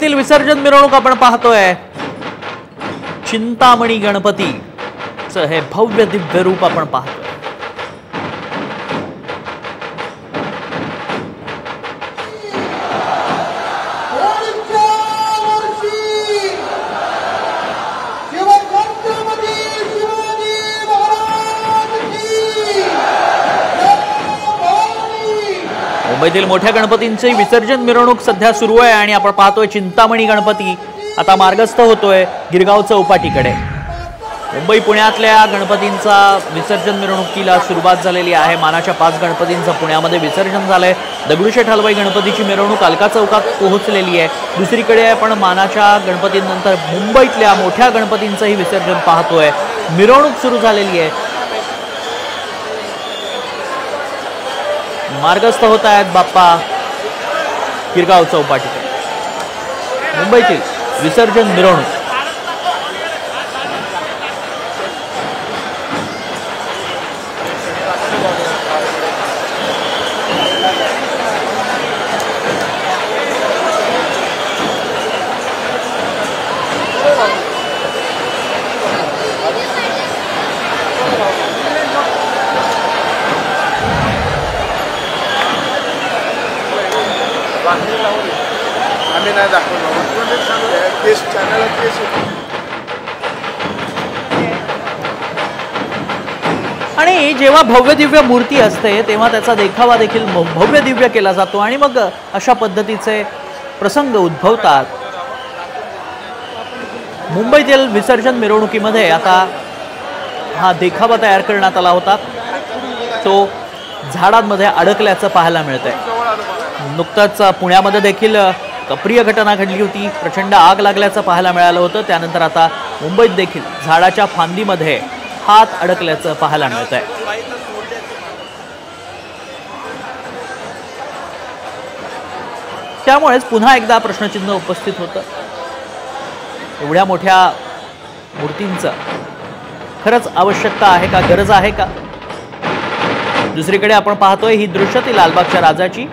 मुंबईतील विसर्जन मिरवणूक आपण पाहतोय। चिंतामणी गणपतीचं हे भव्य दिव्य रूप आपण पाहतोय। मुंबईतील मोठ्या गणपतींची विसर्जन मिरवणूक सध्या सुरू आहे आणि आपण पाहतोय चिंतामणी गणपती आता मार्गस्थ होतोय गिरगाव चौपाटीकडे। मुंबई पुण्यातल्या गणपतींचा विसर्जन मिरवणुकीला सुरुवात झालेली आहे। मानाच्या 5 गणपतींचं पुण्यामध्ये विसर्जन झालंय। दगडूशेठ हलवाई गणपतीची मिरवणूक अलका चौकात पोहोचलेली आहे। दुसरीकडे आपण मानाच्या गणपतींनंतर मुंबईतल्या मोठ्या गणपतींचंही विसर्जन पाहतोय। मिरवणूक सुरू झालेली आहे। मार्गस्थ होत आहेत बाप्पा गिरगाव चौपाटीकडे। मुंबईतील विसर्जन मिरवणूक आम्ही नाही दाखवलं चॅनल आणि जेव्हा भव्य दिव्य मूर्ती असते तेव्हा त्याचा देखावा देखील भव्य दिव्य केला जातो आणि मग अशा पद्धतीचे प्रसंग उद्भवतात। मुंबईतील विसर्जन मिरवणुकीमध्ये आता हा देखावा तयार करण्यात आला होता, तो झाडांमध्ये अडकल्याचं पाहायला मिळतंय। नुकताच पुण्यामध्ये देखील अप्रिय घटना घडली होती, प्रचंड आग लागल्याचं पाहायला मिळालं होतं। त्यानंतर आता मुंबईत देखील झाडाच्या फांदीमध्ये हात अडकल्याचं पाहायला मिळतंय। त्यामुळेच पुन्हा एकदा प्रश्नचिन्ह उपस्थित होतं, एवढ्या मोठ्या मूर्तींचं खरंच आवश्यकता आहे का, गरज आहे का? दुसरीकडे आपण पाहतोय ही दृश्य ती लालबागच्या राजाची।